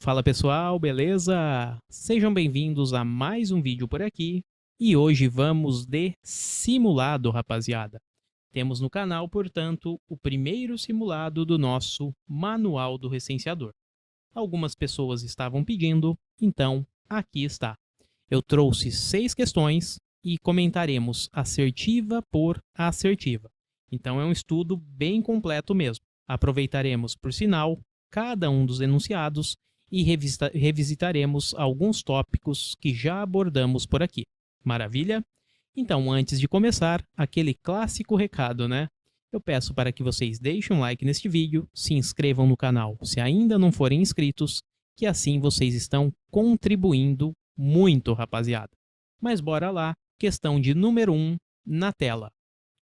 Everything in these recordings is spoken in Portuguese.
Fala pessoal, beleza? Sejam bem-vindos a mais um vídeo por aqui. E hoje vamos de simulado, rapaziada. Temos no canal, portanto, o primeiro simulado do nosso Manual do Recenseador. Algumas pessoas estavam pedindo, então aqui está. Eu trouxe 6 questões e comentaremos assertiva por assertiva. Então é um estudo bem completo mesmo. Aproveitaremos, por sinal, cada um dos enunciados e revisitaremos alguns tópicos que já abordamos por aqui. Maravilha? Então, antes de começar, aquele clássico recado, né? Eu peço para que vocês deixem um like neste vídeo, se inscrevam no canal se ainda não forem inscritos, que assim vocês estão contribuindo muito, rapaziada. Mas bora lá, questão de número 1 na tela.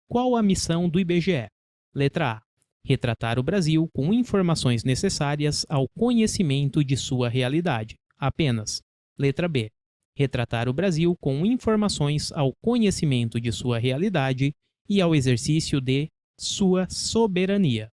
Qual a missão do IBGE? Letra A. Retratar o Brasil com informações necessárias ao conhecimento de sua realidade. Apenas. Letra B. Retratar o Brasil com informações ao conhecimento de sua realidade e ao exercício de sua soberania.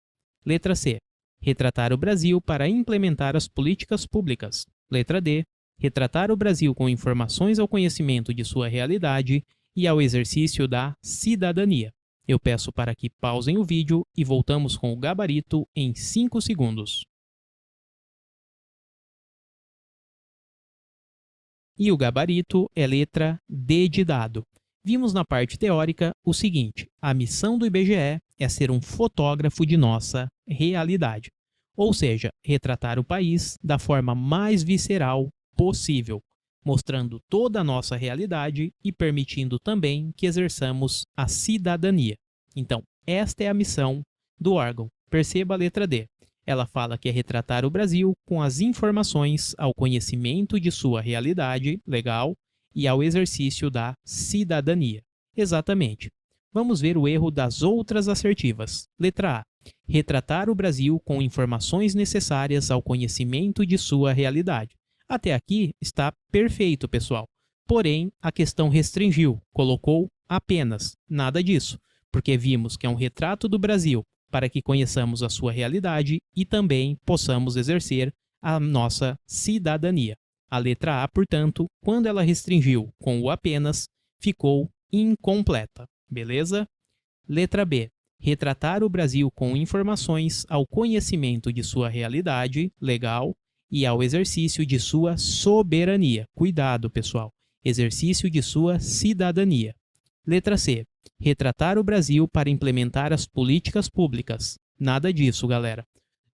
Letra C. Retratar o Brasil para implementar as políticas públicas. Letra D. Retratar o Brasil com informações ao conhecimento de sua realidade e ao exercício da cidadania. Eu peço para que pausem o vídeo e voltamos com o gabarito em 5 segundos. E o gabarito é letra D de dado. Vimos na parte teórica o seguinte: a missão do IBGE é ser um fotógrafo de nossa realidade, ou seja, retratar o país da forma mais visceral possível, mostrando toda a nossa realidade e permitindo também que exerçamos a cidadania. Então, esta é a missão do órgão. Perceba a letra D. Ela fala que é retratar o Brasil com as informações ao conhecimento de sua realidade legal e ao exercício da cidadania. Exatamente. Vamos ver o erro das outras assertivas. Letra A. Retratar o Brasil com informações necessárias ao conhecimento de sua realidade. Até aqui está perfeito, pessoal. Porém, a questão restringiu, colocou apenas, nada disso, porque vimos que é um retrato do Brasil para que conheçamos a sua realidade e também possamos exercer a nossa cidadania. A letra A, portanto, quando ela restringiu com o apenas, ficou incompleta, beleza? Letra B. Retratar o Brasil com informações ao conhecimento de sua realidade legal e ao exercício de sua soberania. Cuidado, pessoal. Exercício de sua cidadania. Letra C. Retratar o Brasil para implementar as políticas públicas. Nada disso, galera.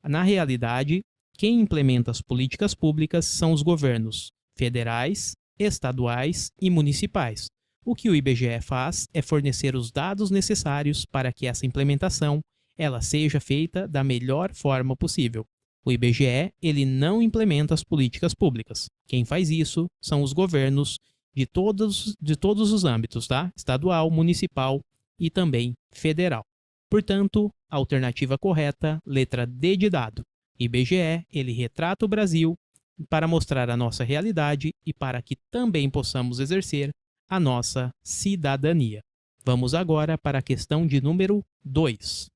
Na realidade, quem implementa as políticas públicas são os governos federais, estaduais e municipais. O que o IBGE faz é fornecer os dados necessários para que essa implementação ela seja feita da melhor forma possível. O IBGE ele não implementa as políticas públicas. Quem faz isso são os governos de todos os âmbitos, tá? Estadual, municipal e também federal. Portanto, a alternativa correta, letra D de dado. IBGE, ele retrata o Brasil para mostrar a nossa realidade e para que também possamos exercer a nossa cidadania. Vamos agora para a questão de número 2.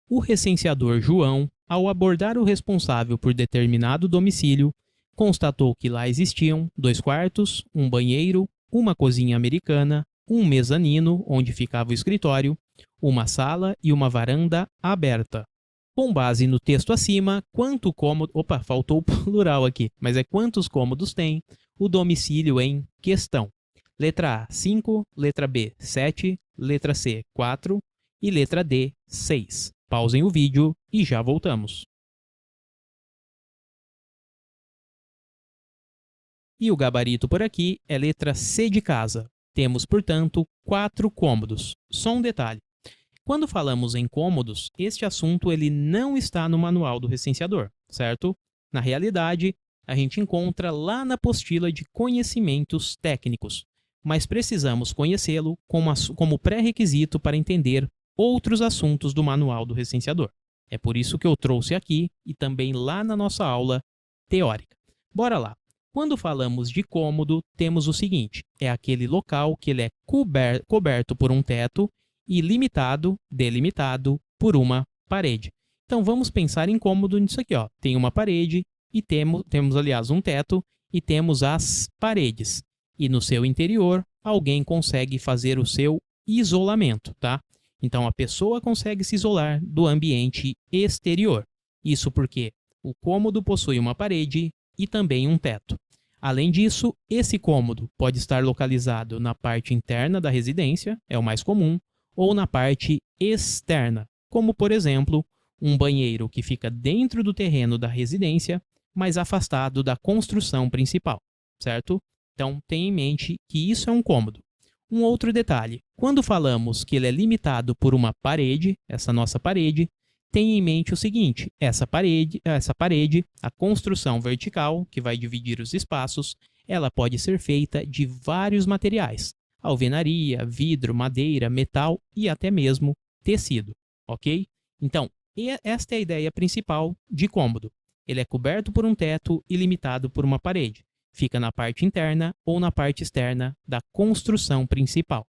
O recenseador João, ao abordar o responsável por determinado domicílio, constatou que lá existiam 2 quartos, um banheiro, uma cozinha americana, um mezanino, onde ficava o escritório, uma sala e uma varanda aberta. Com base no texto acima, quanto cômodo... Opa, faltou o plural aqui, mas é quantos cômodos tem o domicílio em questão. Letra A, 5, letra B, 7, letra C, 4 e letra D, 6. Pausem o vídeo e já voltamos. E o gabarito por aqui é letra C de casa. Temos, portanto, 4 cômodos. Só um detalhe. Quando falamos em cômodos, este assunto ele não está no manual do recenseador, certo? Na realidade, a gente encontra lá na apostila de conhecimentos técnicos, mas precisamos conhecê-lo como pré-requisito para entender outros assuntos do manual do recenseador. É por isso que eu trouxe aqui e também lá na nossa aula teórica. Bora lá! Quando falamos de cômodo, temos o seguinte, é aquele local que ele é coberto por um teto e delimitado por uma parede. Então vamos pensar em cômodo nisso aqui, ó. Tem uma parede e temos, aliás, um teto e temos as paredes. E no seu interior, alguém consegue fazer o seu isolamento, tá? Então, a pessoa consegue se isolar do ambiente exterior. Isso porque o cômodo possui uma parede e também um teto. Além disso, esse cômodo pode estar localizado na parte interna da residência, é o mais comum, ou na parte externa, como, por exemplo, um banheiro que fica dentro do terreno da residência, mas afastado da construção principal, certo? Então, tenha em mente que isso é um cômodo. Um outro detalhe, quando falamos que ele é limitado por uma parede, essa nossa parede, tenha em mente o seguinte, essa parede, a construção vertical, que vai dividir os espaços, ela pode ser feita de vários materiais, alvenaria, vidro, madeira, metal e até mesmo tecido, ok? Então, esta é a ideia principal de cômodo. Ele é coberto por um teto e limitado por uma parede. Fica na parte interna ou na parte externa da construção principal.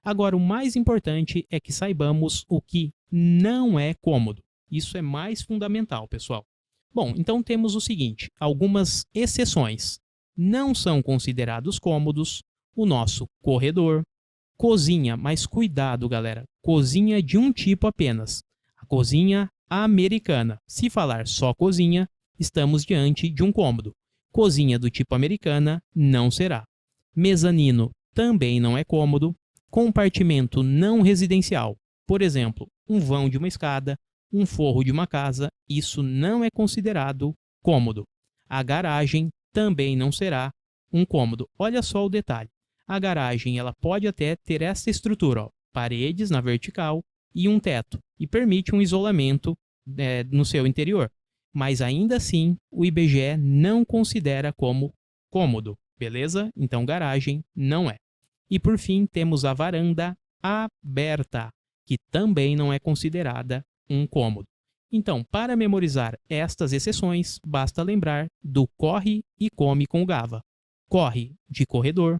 Agora, o mais importante é que saibamos o que não é cômodo. Isso é mais fundamental, pessoal. Bom, então temos o seguinte, algumas exceções. Não são considerados cômodos o nosso corredor, cozinha, mas cuidado, galera, cozinha de um tipo apenas, a cozinha americana. Se falar só cozinha, estamos diante de um cômodo. Cozinha do tipo americana não será. Mezanino também não é cômodo. Compartimento não residencial, por exemplo, um vão de uma escada, um forro de uma casa, isso não é considerado cômodo. A garagem também não será um cômodo. Olha só o detalhe. A garagem ela pode até ter essa estrutura, ó, paredes na vertical e um teto, e permite um isolamento no seu interior. Mas ainda assim, o IBGE não considera como cômodo, beleza? Então, garagem não é. E por fim, temos a varanda aberta, que também não é considerada um cômodo. Então, para memorizar estas exceções, basta lembrar do corre e come com o GAVA. Corre de corredor,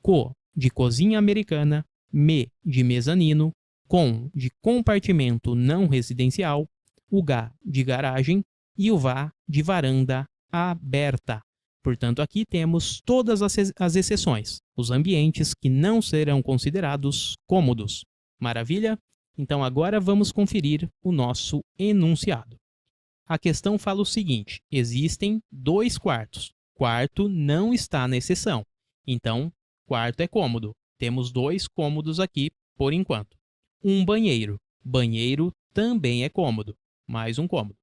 co de cozinha americana, me de mezanino, com de compartimento não residencial, o ga de garagem e o vá de varanda aberta. Portanto, aqui temos todas as exceções, os ambientes que não serão considerados cômodos. Maravilha? Então, agora vamos conferir o nosso enunciado. A questão fala o seguinte, existem 2 quartos. Quarto não está na exceção. Então, quarto é cômodo. Temos 2 cômodos aqui, por enquanto. Um banheiro. Banheiro também é cômodo. Mais um cômodo.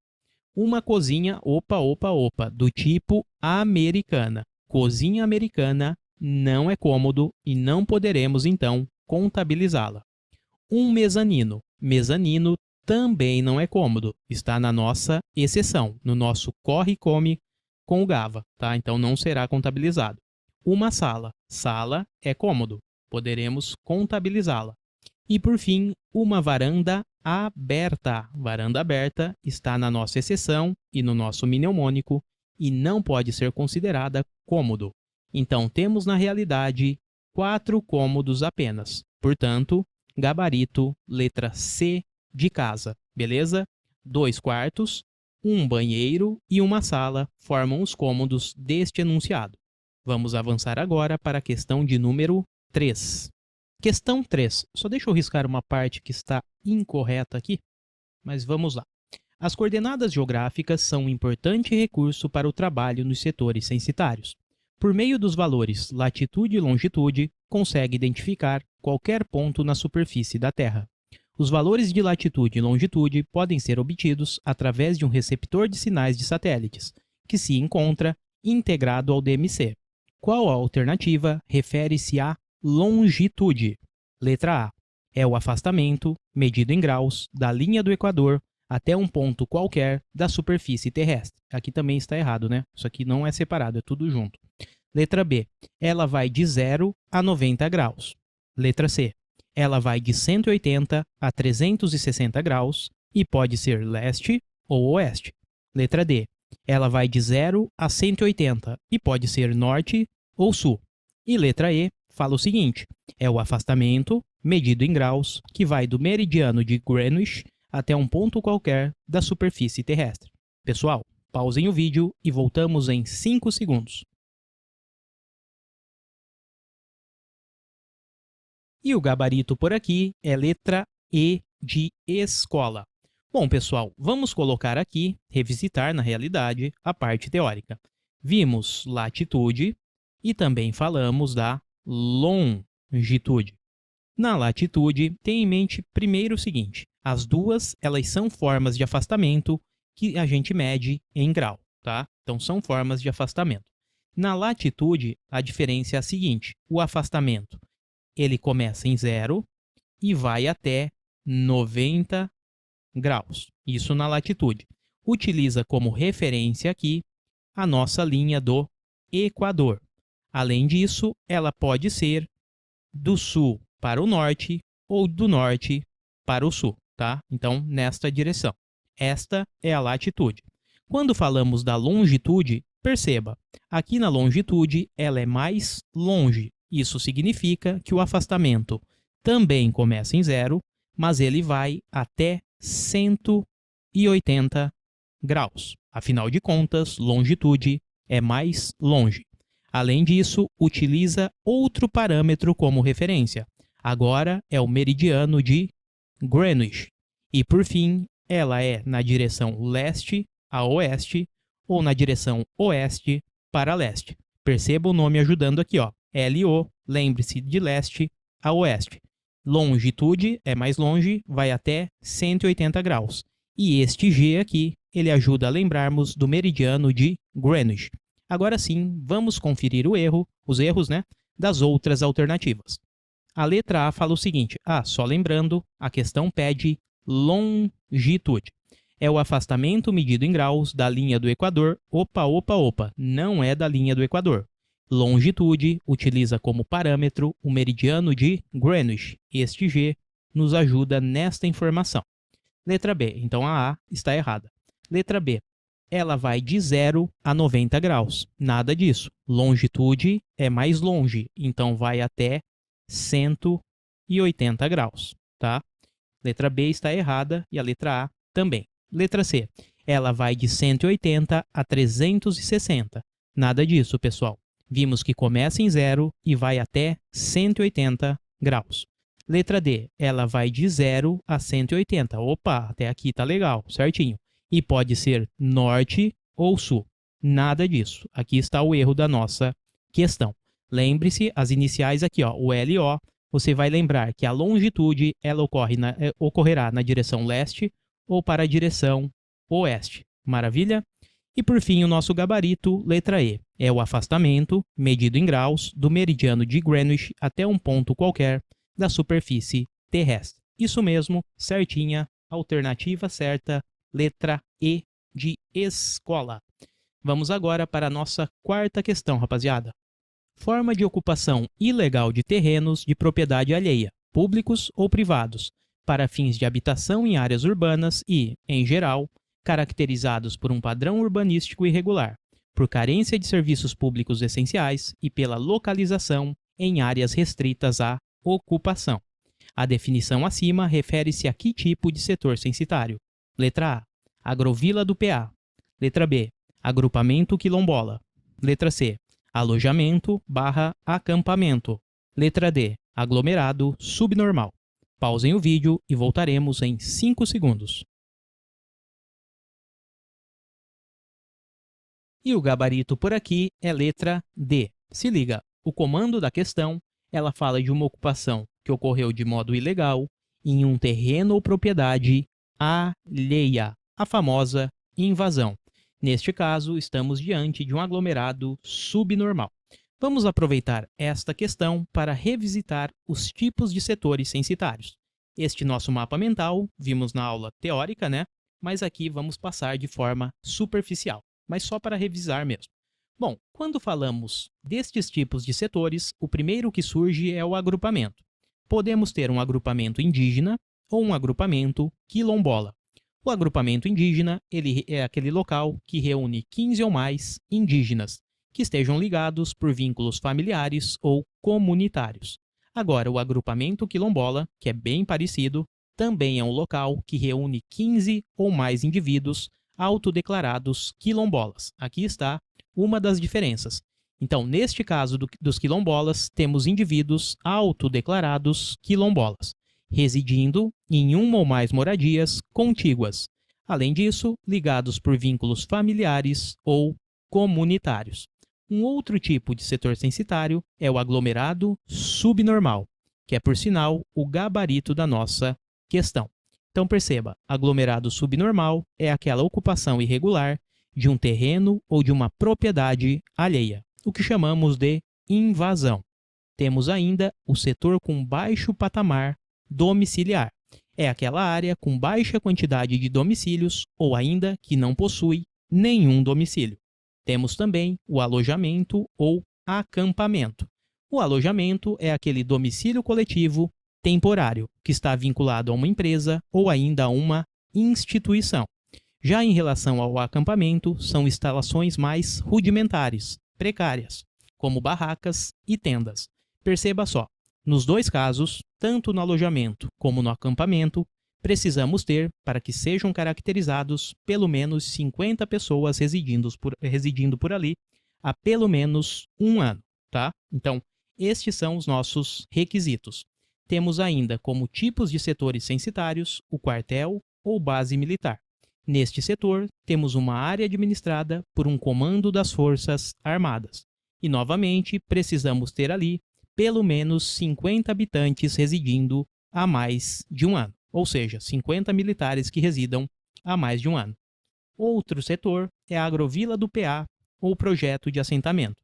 Uma cozinha, do tipo americana. Cozinha americana não é cômodo e não poderemos, então, contabilizá-la. Um mezanino. Mezanino também não é cômodo. Está na nossa exceção, no nosso corre e come com o GAVA, tá? Então não será contabilizado. Uma sala. Sala é cômodo. Poderemos contabilizá-la. E por fim, uma varanda aberta. Varanda aberta está na nossa exceção e no nosso mnemônico e não pode ser considerada cômodo. Então temos na realidade 4 cômodos apenas. Portanto, gabarito letra C de casa, beleza? 2 quartos, um banheiro e uma sala formam os cômodos deste enunciado. Vamos avançar agora para a questão de número 3. Questão 3. Só deixa eu riscar uma parte que está incorreta aqui, mas vamos lá. As coordenadas geográficas são um importante recurso para o trabalho nos setores censitários. Por meio dos valores latitude e longitude, consegue identificar qualquer ponto na superfície da Terra. Os valores de latitude e longitude podem ser obtidos através de um receptor de sinais de satélites, que se encontra integrado ao DMC. Qual a alternativa refere-se à longitude? Letra A. É o afastamento, medido em graus, da linha do Equador até um ponto qualquer da superfície terrestre. Aqui também está errado, né? Isso aqui não é separado, é tudo junto. Letra B. Ela vai de 0 a 90 graus. Letra C. Ela vai de 180 a 360 graus e pode ser leste ou oeste. Letra D. Ela vai de 0 a 180 e pode ser norte ou sul. E letra E fala o seguinte, é o afastamento, medido em graus, que vai do meridiano de Greenwich até um ponto qualquer da superfície terrestre. Pessoal, Pausem o vídeo e voltamos em 5 segundos. E o gabarito por aqui é letra E de escola. Bom, pessoal, vamos colocar aqui, revisitar na realidade, a parte teórica. Vimos latitude e também falamos da longitude. Na latitude, tenha em mente primeiro o seguinte, as duas elas são formas de afastamento que a gente mede em grau, tá? Então, são formas de afastamento. Na latitude, a diferença é a seguinte, o afastamento ele começa em 0 e vai até 90 graus. Isso na latitude. Utiliza como referência aqui a nossa linha do Equador. Além disso, ela pode ser do sul para o norte ou do norte para o sul, tá? Então, nesta direção. Esta é a latitude. Quando falamos da longitude, perceba, aqui na longitude ela é mais longe. Isso significa que o afastamento também começa em 0, mas ele vai até 180 graus. Afinal de contas, longitude é mais longe. Além disso, utiliza outro parâmetro como referência. Agora é o meridiano de Greenwich. E, por fim, ela é na direção leste a oeste ou na direção oeste para leste. Perceba o nome ajudando aqui, ó. LO, lembre-se de leste a oeste. Longitude é mais longe, vai até 180 graus. E este G aqui, ele ajuda a lembrarmos do meridiano de Greenwich. Agora sim, vamos conferir os erros, né, das outras alternativas. A letra A fala o seguinte, só lembrando, a questão pede longitude. É o afastamento medido em graus da linha do Equador. Opa, não é da linha do Equador. Longitude utiliza como parâmetro o meridiano de Greenwich. Este G nos ajuda nesta informação. Letra B, então a está errada. Letra B, ela vai de 0 a 90 graus. Nada disso. Longitude é mais longe, então vai até 180 graus, tá? Letra B está errada e a letra A também. Letra C, ela vai de 180 a 360. Nada disso, pessoal. Vimos que começa em 0 e vai até 180 graus. Letra D, ela vai de 0 a 180. Opa, até aqui tá legal, certinho. E pode ser norte ou sul. Nada disso. Aqui está o erro da nossa questão. Lembre-se, as iniciais aqui, ó, o LO, você vai lembrar que a longitude ela ocorrerá na direção leste ou para a direção oeste. Maravilha? E por fim, o nosso gabarito, letra E, é o afastamento, medido em graus, do meridiano de Greenwich até um ponto qualquer da superfície terrestre. Isso mesmo, certinha, alternativa certa, letra E de escola. Vamos agora para a nossa quarta questão, rapaziada. Forma de ocupação ilegal de terrenos de propriedade alheia, públicos ou privados, para fins de habitação em áreas urbanas e, em geral, caracterizados por um padrão urbanístico irregular, por carência de serviços públicos essenciais e pela localização em áreas restritas à ocupação. A definição acima refere-se a que tipo de setor censitário? Letra A, agrovila do PA. Letra B, agrupamento quilombola. Letra C, alojamento/acampamento. Letra D, aglomerado subnormal. Pausem o vídeo e voltaremos em 5 segundos. E o gabarito por aqui é letra D. Se liga, o comando da questão, ela fala de uma ocupação que ocorreu de modo ilegal em um terreno ou propriedade alheia, a famosa invasão. Neste caso, estamos diante de um aglomerado subnormal. Vamos aproveitar esta questão para revisitar os tipos de setores censitários. Este nosso mapa mental, vimos na aula teórica, né? Mas aqui vamos passar de forma superficial, mas só para revisar mesmo. Bom, quando falamos destes tipos de setores, o primeiro que surge é o agrupamento. Podemos ter um agrupamento indígena ou um agrupamento quilombola. O agrupamento indígena ele é aquele local que reúne 15 ou mais indígenas, que estejam ligados por vínculos familiares ou comunitários. Agora, o agrupamento quilombola, que é bem parecido, também é um local que reúne 15 ou mais indivíduos autodeclarados quilombolas. Aqui está uma das diferenças. Então, neste caso dos quilombolas, temos indivíduos autodeclarados quilombolas, residindo em uma ou mais moradias contíguas. Além disso, ligados por vínculos familiares ou comunitários. Um outro tipo de setor censitário é o aglomerado subnormal, que é, por sinal, o gabarito da nossa questão. Então, perceba, aglomerado subnormal é aquela ocupação irregular de um terreno ou de uma propriedade alheia, o que chamamos de invasão. Temos ainda o setor com baixo patamar domiciliar. É aquela área com baixa quantidade de domicílios ou ainda que não possui nenhum domicílio. Temos também o alojamento ou acampamento. O alojamento é aquele domicílio coletivo temporário, que está vinculado a uma empresa ou ainda a uma instituição. Já em relação ao acampamento, são instalações mais rudimentares, precárias, como barracas e tendas. Perceba só, nos dois casos, tanto no alojamento como no acampamento, precisamos ter, para que sejam caracterizados, pelo menos 50 pessoas residindo por ali há pelo menos um ano, tá? Então, estes são os nossos requisitos. Temos ainda como tipos de setores censitários o quartel ou base militar. Neste setor, temos uma área administrada por um comando das Forças Armadas. E, novamente, precisamos ter ali pelo menos 50 habitantes residindo há mais de um ano, ou seja, 50 militares que residam há mais de um ano. Outro setor é a agrovila do PA ou projeto de assentamento.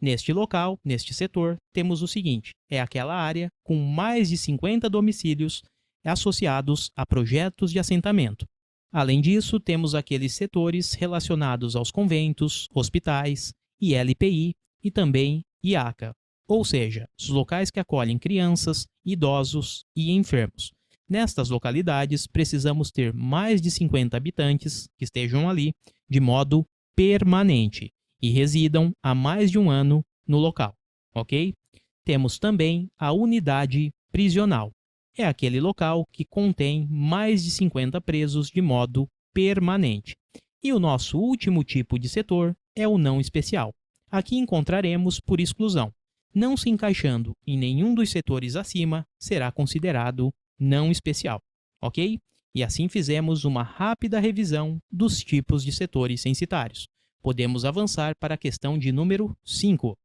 Neste local, neste setor, temos o seguinte, é aquela área com mais de 50 domicílios associados a projetos de assentamento. Além disso, temos aqueles setores relacionados aos conventos, hospitais, ILPI e também IACA, ou seja, os locais que acolhem crianças, idosos e enfermos. Nestas localidades, precisamos ter mais de 50 habitantes que estejam ali de modo permanente e residam há mais de um ano no local, ok? Temos também a unidade prisional. É aquele local que contém mais de 50 presos de modo permanente. E o nosso último tipo de setor é o não especial. Aqui encontraremos por exclusão. Não se encaixando em nenhum dos setores acima, será considerado não especial, ok? E assim fizemos uma rápida revisão dos tipos de setores censitários. Podemos avançar para a questão de número 5.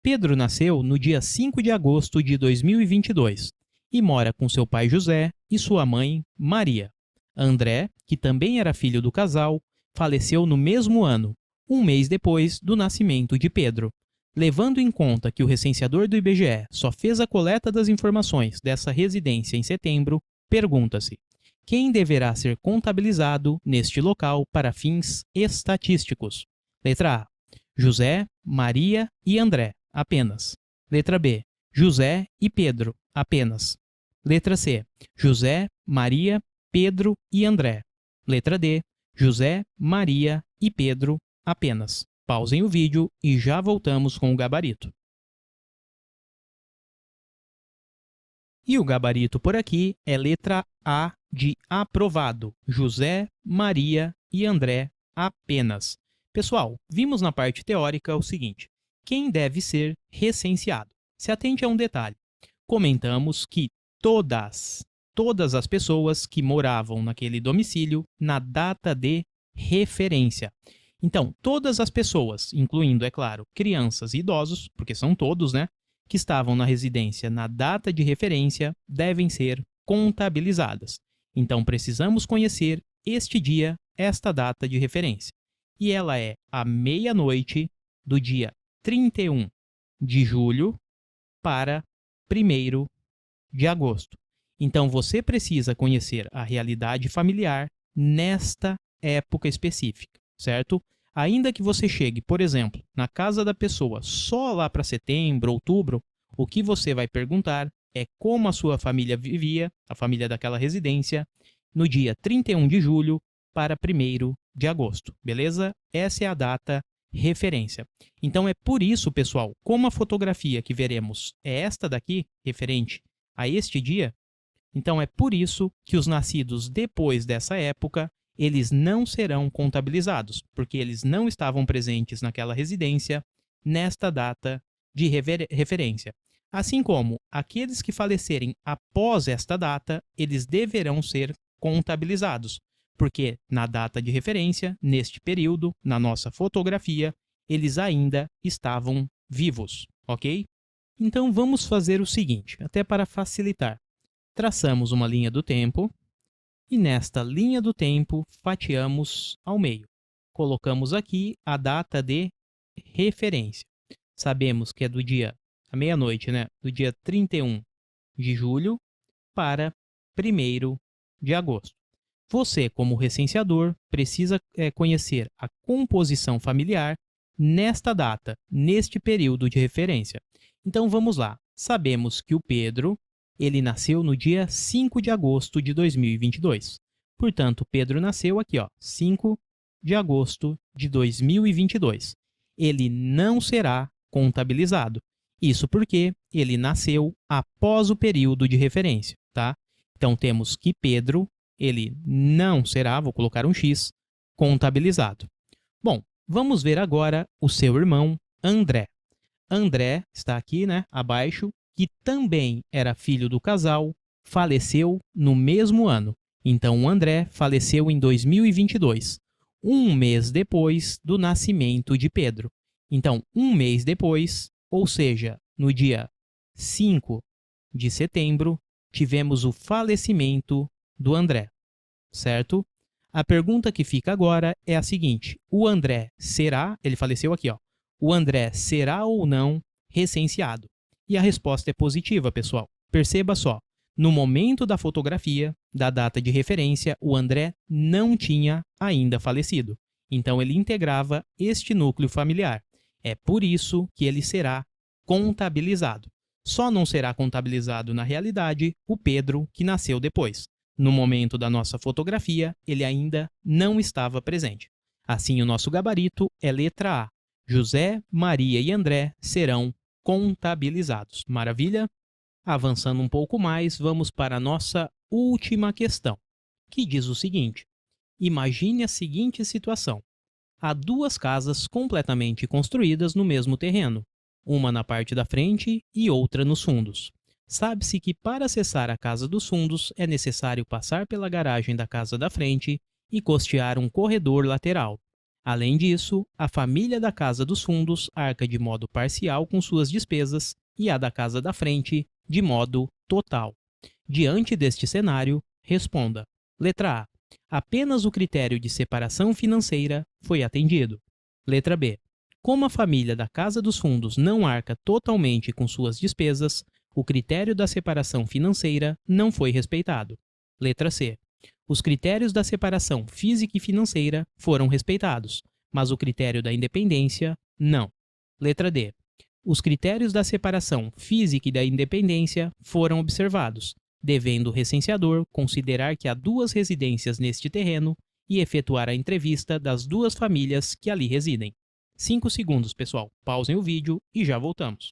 Pedro nasceu no dia 5 de agosto de 2022 e mora com seu pai José e sua mãe Maria. André, que também era filho do casal, faleceu no mesmo ano, um mês depois do nascimento de Pedro. Levando em conta que o recenseador do IBGE só fez a coleta das informações dessa residência em setembro, pergunta-se: quem deverá ser contabilizado neste local para fins estatísticos? Letra A: José, Maria e André, apenas. Letra B: José e Pedro, apenas. Letra C: José, Maria, Pedro e André. Letra D: José, Maria e Pedro, apenas. Pausem o vídeo e já voltamos com o gabarito. E o gabarito por aqui é letra A de aprovado. José, Maria e André apenas. Pessoal, vimos na parte teórica o seguinte: quem deve ser recenseado? Se atente a um detalhe. Comentamos que todas as pessoas que moravam naquele domicílio na data de referência. Então, todas as pessoas, incluindo, é claro, crianças e idosos, porque são todos, né, que estavam na residência na data de referência, devem ser contabilizadas. Então, precisamos conhecer este dia, esta data de referência. E ela é a meia-noite do dia 31 de julho para 1º de agosto. Então, você precisa conhecer a realidade familiar nesta época específica, certo? Ainda que você chegue, por exemplo, na casa da pessoa só lá para setembro, outubro, o que você vai perguntar é como a sua família vivia, a família daquela residência, no dia 31 de julho para 1º de agosto, beleza? Essa é a data referência. Então, é por isso, pessoal, como a fotografia que veremos é esta daqui, referente a este dia, então é por isso que os nascidos depois dessa época, eles não serão contabilizados, porque eles não estavam presentes naquela residência nesta data de referência. Assim como aqueles que falecerem após esta data, eles deverão ser contabilizados, porque na data de referência, neste período, na nossa fotografia, eles ainda estavam vivos, ok? Então vamos fazer o seguinte, até para facilitar. Traçamos uma linha do tempo e nesta linha do tempo fatiamos ao meio. Colocamos aqui a data de referência. Sabemos que é do dia, à meia-noite, né? Do dia 31 de julho para 1º de agosto. Você, como recenseador, precisa conhecer a composição familiar nesta data, neste período de referência. Então vamos lá. Sabemos que o Pedro, ele nasceu no dia 5 de agosto de 2022. Portanto, Pedro nasceu aqui, ó, 5 de agosto de 2022. Ele não será contabilizado. Isso porque ele nasceu após o período de referência, tá? Então temos que Pedro, ele não será, vou colocar um X, contabilizado. Bom, vamos ver agora o seu irmão André. André está aqui, né, abaixo, que também era filho do casal, faleceu no mesmo ano. Então, o André faleceu em 2022, um mês depois do nascimento de Pedro. Então, um mês depois, ou seja, no dia 5 de setembro, tivemos o falecimento do André, certo? A pergunta que fica agora é a seguinte: o André será, ele faleceu aqui, ó, o André será ou não recenseado? E a resposta é positiva, pessoal. Perceba só, no momento da fotografia, da data de referência, o André não tinha ainda falecido. Então, ele integrava este núcleo familiar. É por isso que ele será contabilizado. Só não será contabilizado na realidade o Pedro, que nasceu depois. No momento da nossa fotografia, ele ainda não estava presente. Assim, o nosso gabarito é letra A. José, Maria e André serão contabilizados. Maravilha? Avançando um pouco mais, vamos para a nossa última questão, que diz o seguinte: imagine a seguinte situação. Há duas casas completamente construídas no mesmo terreno, uma na parte da frente e outra nos fundos. Sabe-se que para acessar a casa dos fundos é necessário passar pela garagem da casa da frente e costear um corredor lateral. Além disso, a família da casa dos fundos arca de modo parcial com suas despesas e a da casa da frente de modo total. Diante deste cenário, responda. Letra A. Apenas o critério de separação financeira foi atendido. Letra B. Como a família da casa dos fundos não arca totalmente com suas despesas, o critério da separação financeira não foi respeitado. Letra C. Os critérios da separação física e financeira foram respeitados, mas o critério da independência, não. Letra D. Os critérios da separação física e da independência foram observados, devendo o recenseador considerar que há duas residências neste terreno e efetuar a entrevista das duas famílias que ali residem. 5 segundos, pessoal. Pausem o vídeo e já voltamos.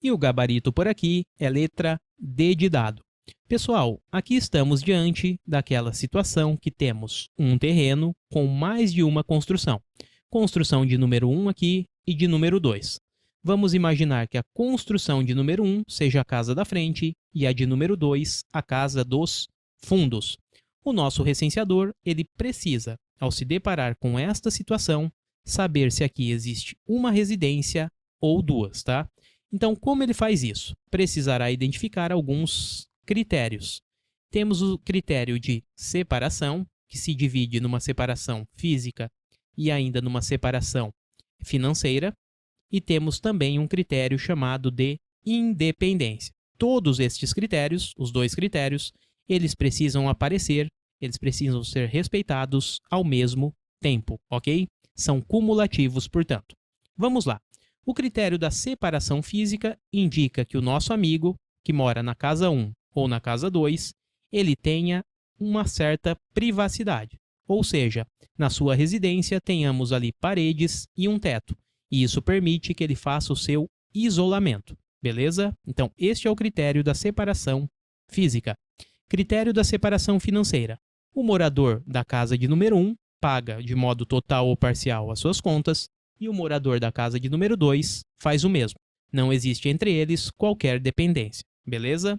E o gabarito por aqui é letra D de dado. Pessoal, aqui estamos diante daquela situação que temos um terreno com mais de uma construção. Construção de número 1 aqui e de número 2. Vamos imaginar que a construção de número 1 seja a casa da frente e a de número 2 a casa dos fundos. O nosso recenseador, ele precisa, ao se deparar com esta situação, saber se aqui existe uma residência ou duas, tá? Então, como ele faz isso? Precisará identificar alguns critérios. Temos o critério de separação, que se divide numa separação física e ainda numa separação financeira, e temos também um critério chamado de independência. Todos estes critérios, os dois critérios, eles precisam aparecer, eles precisam ser respeitados ao mesmo tempo, ok? São cumulativos, portanto. Vamos lá. O critério da separação física indica que o nosso amigo, que mora na casa 1 ou na casa 2, ele tenha uma certa privacidade. Ou seja, na sua residência tenhamos ali paredes e um teto. E isso permite que ele faça o seu isolamento, beleza? Então, este é o critério da separação física. Critério da separação financeira. O morador da casa de número 1 paga de modo total ou parcial as suas contas e o morador da casa de número 2 faz o mesmo. Não existe entre eles qualquer dependência, beleza?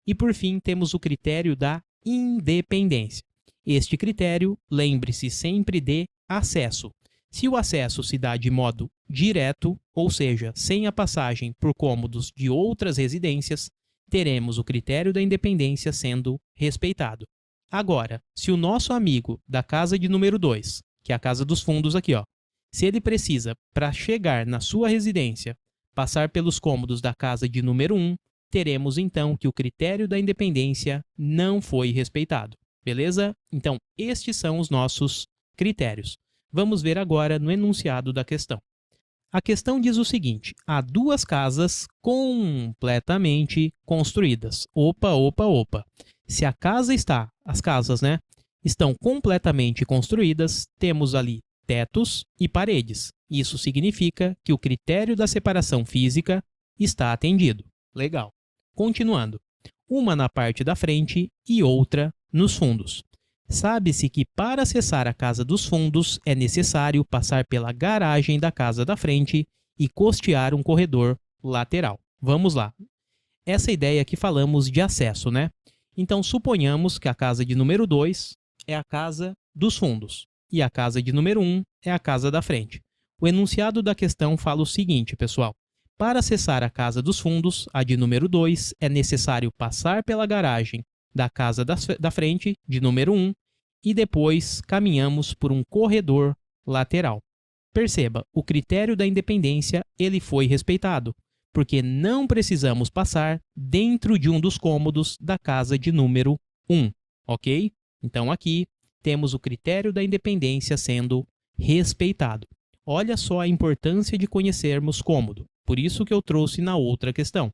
E por fim, temos o critério da independência. Este critério, lembre-se sempre de acesso. Se o acesso se dá de modo direto, ou seja, sem a passagem por cômodos de outras residências, teremos o critério da independência sendo respeitado. Agora, se o nosso amigo da casa de número 2, que é a casa dos fundos aqui, ó, se ele precisa, para chegar na sua residência, passar pelos cômodos da casa de número 1, teremos então que o critério da independência não foi respeitado. Beleza? Então, estes são os nossos critérios. Vamos ver agora no enunciado da questão. A questão diz o seguinte: há duas casas completamente construídas. Opa, opa, opa. Se a casa está, as casas, né, estão completamente construídas, temos ali tetos e paredes. Isso significa que o critério da separação física está atendido. Legal. Continuando. Uma na parte da frente e outra nos fundos. Sabe-se que para acessar a casa dos fundos é necessário passar pela garagem da casa da frente e custear um corredor lateral. Vamos lá. Essa ideia que falamos de acesso, né? Então, suponhamos que a casa de número 2 é a casa dos fundos e a casa de número 1 é a casa da frente. O enunciado da questão fala o seguinte, pessoal. Para acessar a casa dos fundos, a de número 2, é necessário passar pela garagem da casa da frente, de número 1, e depois caminhamos por um corredor lateral. Perceba, o critério da independência ele foi respeitado, porque não precisamos passar dentro de um dos cômodos da casa de número 1, ok? Então aqui temos o critério da independência sendo respeitado. Olha só a importância de conhecermos cômodo, por isso que eu trouxe na outra questão.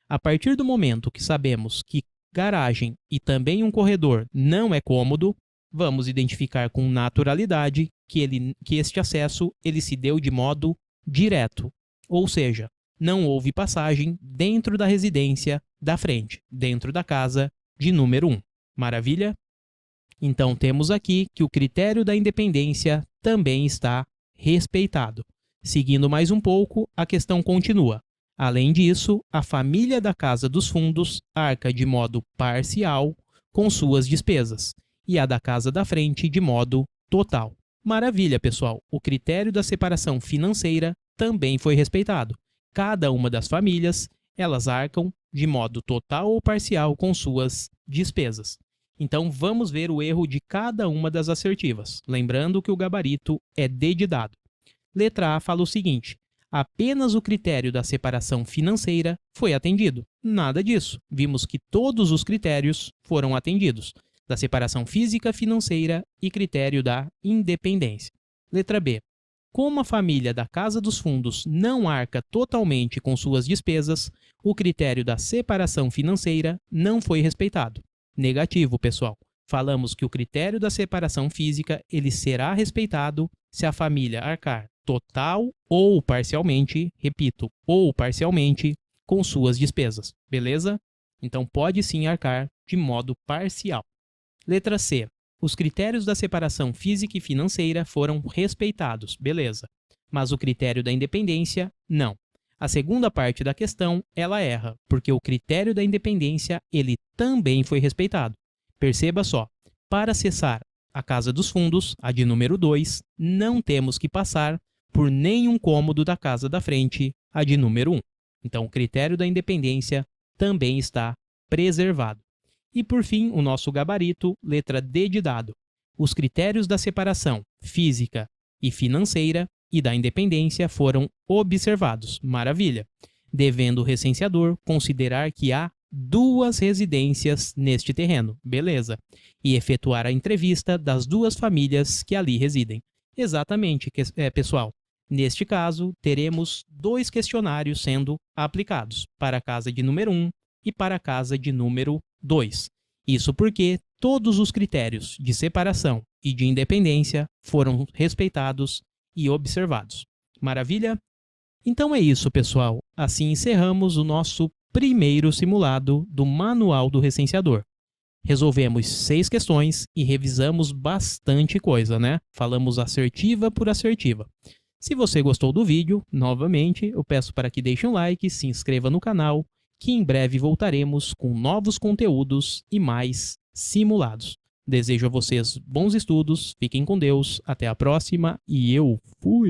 A partir do momento que sabemos que garagem e também um corredor não é cômodo, vamos identificar com naturalidade que este acesso ele se deu de modo direto, ou seja, não houve passagem dentro da residência da frente, dentro da casa de número 1. Maravilha? Então, temos aqui que o critério da independência também está respeitado. Seguindo mais um pouco, a questão continua. Além disso, a família da casa dos fundos arca de modo parcial com suas despesas e a da casa da frente de modo total. Maravilha, pessoal! O critério da separação financeira também foi respeitado. Cada uma das famílias, elas arcam de modo total ou parcial com suas despesas. Então, vamos ver o erro de cada uma das assertivas, lembrando que o gabarito é D de dado. Letra A fala o seguinte: apenas o critério da separação financeira foi atendido. Nada disso. Vimos que todos os critérios foram atendidos, da separação física, financeira e critério da independência. Letra B. Como a família da casa dos fundos não arca totalmente com suas despesas, o critério da separação financeira não foi respeitado. Negativo, pessoal. Falamos que o critério da separação física ele será respeitado se a família arcar total ou parcialmente, repito, ou parcialmente, com suas despesas, beleza? Então, pode sim arcar de modo parcial. Letra C. Os critérios da separação física e financeira foram respeitados, beleza? Mas o critério da independência, não. A segunda parte da questão, ela erra, porque o critério da independência, ele também foi respeitado. Perceba só, para acessar a casa dos fundos, a de número 2, não temos que passar por nenhum cômodo da casa da frente, a de número 1. Então, o critério da independência também está preservado. E, por fim, o nosso gabarito, letra D de dado. Os critérios da separação física e financeira e da independência foram observados. Maravilha! Devendo o recenseador considerar que há duas residências neste terreno. Beleza. E efetuar a entrevista das duas famílias que ali residem. Exatamente, pessoal. Neste caso, teremos dois questionários sendo aplicados para a casa de número 1 e para a casa de número 2. Isso porque todos os critérios de separação e de independência foram respeitados e observados. Maravilha? Então é isso, pessoal. Assim encerramos o nosso primeiro simulado do Manual do Recenseador. Resolvemos 6 questões e revisamos bastante coisa, né? Falamos assertiva por assertiva. Se você gostou do vídeo, novamente, eu peço para que deixe um like, se inscreva no canal, que em breve voltaremos com novos conteúdos e mais simulados. Desejo a vocês bons estudos, fiquem com Deus, até a próxima e eu fui!